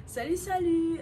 Salut, salut.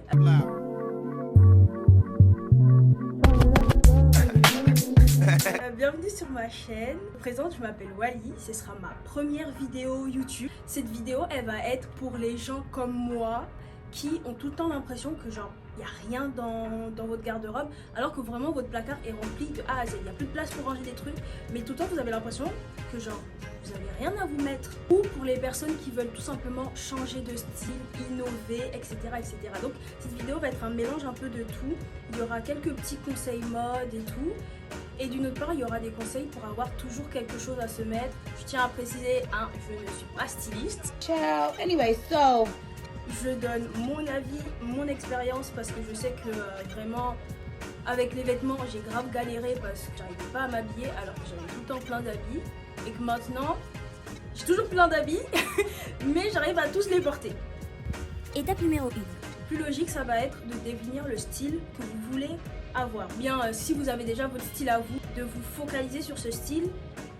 Bienvenue sur ma chaîne. Je me présente, je m'appelle Wally. Ce sera ma première vidéo YouTube. Cette vidéo, elle va être pour les gens comme moi qui ont tout le temps l'impression que genre il n'y a rien dans votre garde-robe, alors que vraiment votre placard est rempli de A à Z. Il n'y a plus de place pour ranger des trucs, mais tout le temps vous avez l'impression que genre vous n'avez rien à vous mettre. Ou pour les personnes qui veulent tout simplement changer de style, innover, etc. etc. Donc cette vidéo va être un mélange un peu de tout. Il y aura quelques petits conseils mode et tout. Et d'une autre part, il y aura des conseils pour avoir toujours quelque chose à se mettre. Je tiens à préciser, je ne suis pas styliste. Ciao. Anyway, so je donne mon avis, mon expérience, parce que je sais que vraiment avec les vêtements j'ai grave galéré parce que j'arrivais pas à m'habiller alors que j'avais tout le temps plein d'habits et que maintenant j'ai toujours plein d'habits mais j'arrive à tous les porter. Étape numéro 1. Plus logique, ça va être de définir le style que vous voulez avoir. Bien, si vous avez déjà votre style à vous, de vous focaliser sur ce style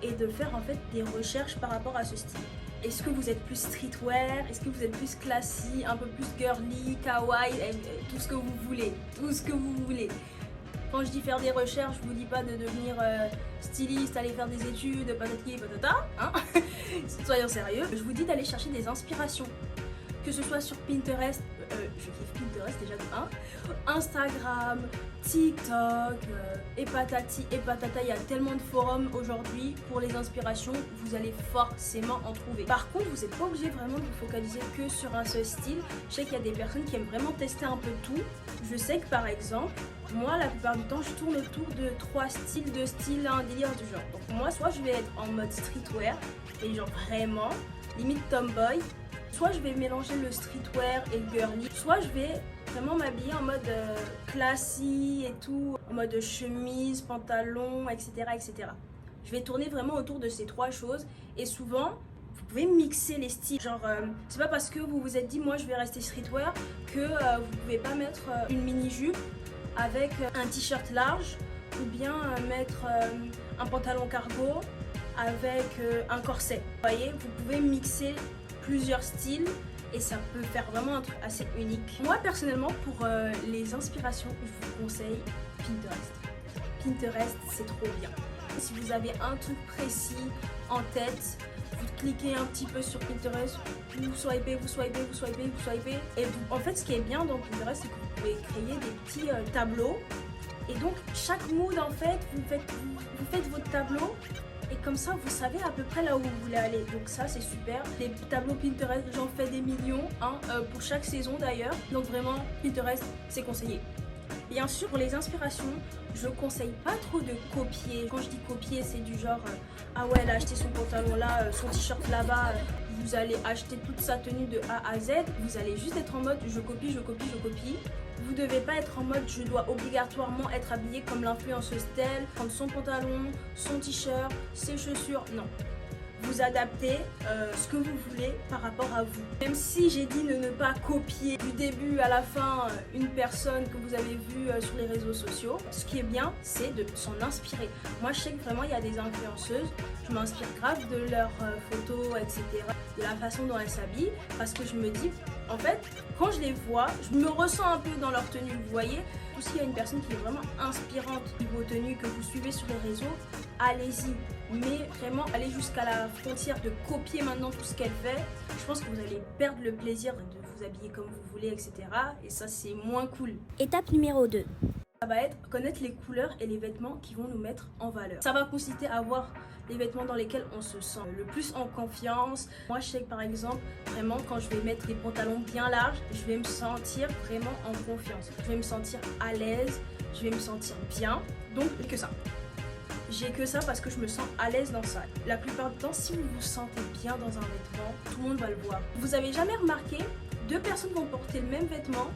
et de faire en fait des recherches par rapport à ce style. Est-ce que vous êtes plus streetwear? Est-ce que vous êtes plus classique, un peu plus girly, kawaii, tout ce que vous voulez, tout ce que vous voulez. Quand je dis faire des recherches, je vous dis pas de devenir styliste, aller faire des études, patati patata, hein. Soyons sérieux. Je vous dis d'aller chercher des inspirations, que ce soit sur Pinterest, je kiffe Pinterest déjà de 1, Instagram, TikTok, et patati et patata, il y a tellement de forums aujourd'hui pour les inspirations, vous allez forcément en trouver. Par contre, vous n'êtes pas obligé vraiment de vous focaliser que sur un seul style. Je sais qu'il y a des personnes qui aiment vraiment tester un peu tout. Je sais que par exemple, moi la plupart du temps, je tourne autour de 3 styles de style, un délire du genre. Donc moi, soit je vais être en mode streetwear, et genre vraiment, limite tomboy, soit je vais mélanger le streetwear et le girly, soit je vais vraiment m'habiller en mode classique et tout, en mode chemise, pantalon, etc., etc. Je vais tourner vraiment autour de ces 3 choses et souvent, vous pouvez mixer les styles. Genre, c'est pas parce que vous vous êtes dit moi je vais rester streetwear que vous pouvez pas mettre une mini-jupe avec un t-shirt large ou bien mettre un pantalon cargo avec un corset. Vous voyez, vous pouvez mixer plusieurs styles et ça peut faire vraiment un truc assez unique. Moi personnellement, pour les inspirations, je vous conseille Pinterest. Pinterest, c'est trop bien. Si vous avez un truc précis en tête, vous cliquez un petit peu sur Pinterest, vous swipez, vous swipez, vous swipez, vous swipez. Et en fait, ce qui est bien dans Pinterest, c'est que vous pouvez créer des petits tableaux. Et donc, chaque mood, en fait, vous faites votre tableau. Et comme ça, vous savez à peu près là où vous voulez aller. Donc ça, c'est super. Les tableaux Pinterest, j'en fais des millions, pour chaque saison d'ailleurs. Donc vraiment, Pinterest, c'est conseillé. Bien sûr, pour les inspirations, je conseille pas trop de copier. Quand je dis copier, c'est du genre, ah ouais, elle a acheté son pantalon là, son t-shirt là-bas. Vous allez acheter toute sa tenue de A à Z. Vous allez juste être en mode, je copie, je copie, je copie. Vous devez pas être en mode je dois obligatoirement être habillée comme l'influenceuse telle, prendre son pantalon, son t-shirt, ses chaussures, non. Vous adaptez ce que vous voulez par rapport à vous. Même si j'ai dit de ne pas copier du début à la fin une personne que vous avez vue sur les réseaux sociaux, ce qui est bien, c'est de s'en inspirer. Moi, je sais que vraiment, il y a des influenceuses, je m'inspire grave de leurs photos, etc., de la façon dont elles s'habillent, parce que je me dis, en fait, quand je les vois, je me ressens un peu dans leur tenue, vous voyez. S'il y a une personne qui est vraiment inspirante niveau tenue que vous suivez sur les réseaux, allez-y. Mais vraiment, allez jusqu'à la frontière de copier maintenant tout ce qu'elle fait. Je pense que vous allez perdre le plaisir de vous habiller comme vous voulez, etc. Et ça, c'est moins cool. Étape numéro 2. Ça va être connaître les couleurs et les vêtements qui vont nous mettre en valeur. Ça va consister à avoir les vêtements dans lesquels on se sent le plus en confiance. Moi, je sais que par exemple, vraiment, quand je vais mettre des pantalons bien larges, je vais me sentir vraiment en confiance. Je vais me sentir à l'aise, je vais me sentir bien. Donc, que ça. J'ai que ça parce que je me sens à l'aise dans ça. La plupart du temps, si vous vous sentez bien dans un vêtement, tout le monde va le voir. Vous avez jamais remarqué, 2 personnes vont porter le même vêtement,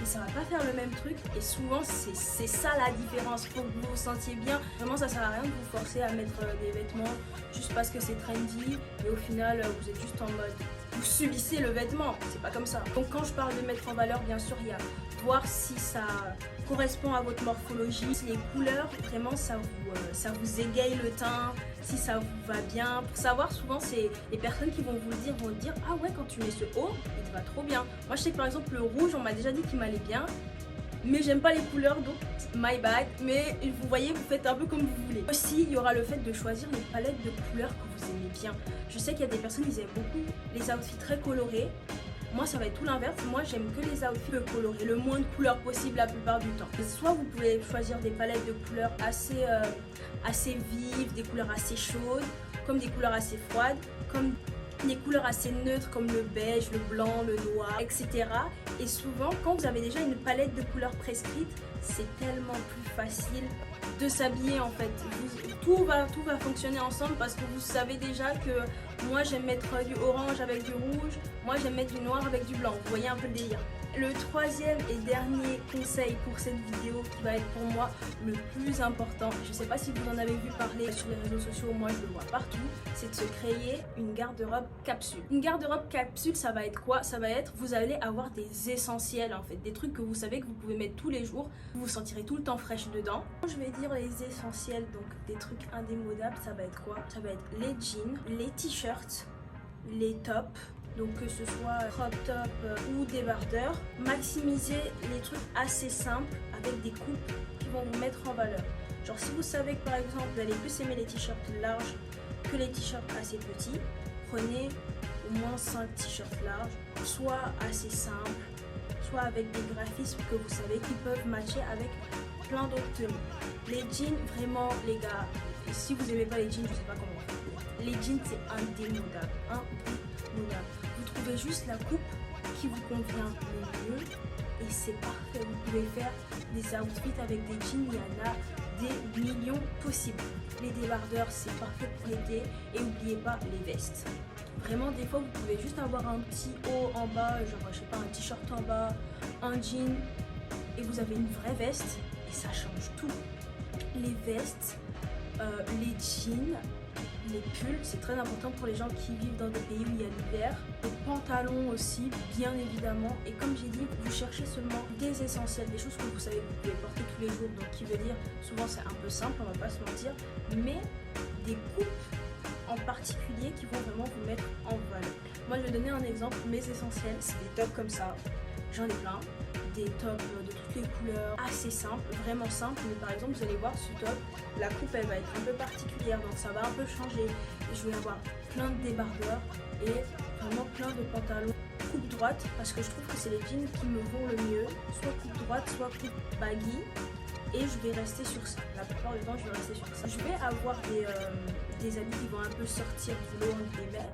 et ça va pas faire le même truc, et souvent c'est ça la différence. Faut que vous vous sentiez bien. Vraiment, ça sert à rien de vous forcer à mettre des vêtements juste parce que c'est trendy et au final vous êtes juste en mode vous subissez le vêtement, c'est pas comme ça. Donc quand je parle de mettre en valeur, bien sûr il y a voir si ça correspond à votre morphologie, si les couleurs vraiment ça vous égaye le teint, si ça vous va bien. Pour savoir, souvent c'est les personnes qui vont vous le dire ah ouais, quand tu mets ce haut il te va trop bien. Moi je sais que par exemple le rouge, on m'a déjà dit qu'il m'allait bien, mais j'aime pas les couleurs, donc my bad. Mais vous voyez, vous faites un peu comme vous voulez. Aussi, il y aura le fait de choisir les palettes de couleurs que vous aimez bien. Je sais qu'il y a des personnes qui aiment beaucoup les outfits très colorés. Moi, ça va être tout l'inverse. Moi, j'aime que les outfits colorés, le moins de couleurs possible la plupart du temps. Soit vous pouvez choisir des palettes de couleurs assez vives, des couleurs assez chaudes, comme des couleurs assez froides, comme des couleurs assez neutres comme le beige, le blanc, le noir, etc. Et souvent, quand vous avez déjà une palette de couleurs prescrite, c'est tellement plus facile de s'habiller en fait. Tout va fonctionner ensemble parce que vous savez déjà que moi j'aime mettre du orange avec du rouge, moi j'aime mettre du noir avec du blanc. Vous voyez un peu le délire. Le troisième et dernier conseil pour cette vidéo qui va être pour moi le plus important, je ne sais pas si vous en avez vu parler sur les réseaux sociaux, moi je le vois partout, c'est de se créer une garde-robe capsule. Une garde-robe capsule, ça va être quoi? Ça va être, vous allez avoir des essentiels en fait, des trucs que vous savez que vous pouvez mettre tous les jours, vous vous sentirez tout le temps fraîche dedans. Je vais dire les essentiels, donc des trucs indémodables, ça va être quoi? Ça va être les jeans, les t-shirts, les tops, donc que ce soit crop top ou débardeur. Maximiser les trucs assez simples avec des coupes qui vont vous mettre en valeur. Genre si vous savez que par exemple vous allez plus aimer les t-shirts larges que les t-shirts assez petits, prenez au moins 5 t-shirts larges, soit assez simples, soit avec des graphismes que vous savez qui peuvent matcher avec plein d'autres tenues. Les jeans, vraiment les gars, et si vous n'aimez pas les jeans, je sais pas comment faire. Les jeans c'est indémodable, indémodable. Vous trouvez juste la coupe qui vous convient le mieux et c'est parfait. Vous pouvez faire des outfits avec des jeans, il y en a des millions possibles. Les débardeurs c'est parfait pour l'été et n'oubliez pas les vestes. Vraiment des fois vous pouvez juste avoir un petit haut en bas, genre je sais pas, un t-shirt en bas, un jean et vous avez une vraie veste et ça change tout. Les vestes, les jeans, les pulls, c'est très important pour les gens qui vivent dans des pays où il y a l'hiver. Les pantalons aussi, bien évidemment. Et comme j'ai dit, vous cherchez seulement des essentiels, des choses que vous savez que vous pouvez porter tous les jours. Donc qui veut dire, souvent c'est un peu simple, on va pas se mentir, mais des coupes en particulier qui vont vraiment vous mettre en valeur. Moi je vais donner un exemple, mes essentiels, c'est des tops comme ça, j'en ai plein. Des tops de toutes les couleurs, assez simples, vraiment simples, mais par exemple vous allez voir ce top, la coupe elle va être un peu particulière, donc ça va un peu changer. Et je vais avoir plein de débardeurs et vraiment plein de pantalons coupe droite, parce que je trouve que c'est les jeans qui me vont le mieux, soit coupe droite, soit coupe baggy, et je vais rester sur ça. La plupart du temps je vais rester sur ça. Je vais avoir des habits qui vont un peu sortir du lot entre guillemets,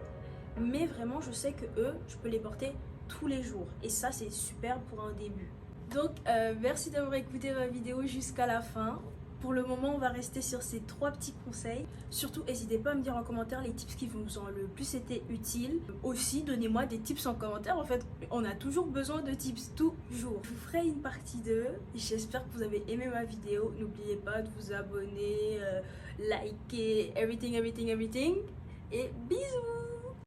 mais vraiment je sais que eux, je peux les porter tous les jours et ça c'est super pour un début. Donc merci d'avoir écouté ma vidéo jusqu'à la fin. Pour le moment on va rester sur ces 3 petits conseils. Surtout n'hésitez pas à me dire en commentaire les tips qui vous ont le plus été utiles. Aussi donnez-moi des tips en commentaire, en fait on a toujours besoin de tips, toujours. Je vous ferai une partie 2, j'espère que vous avez aimé ma vidéo. N'oubliez pas de vous abonner, liker, everything et bisous.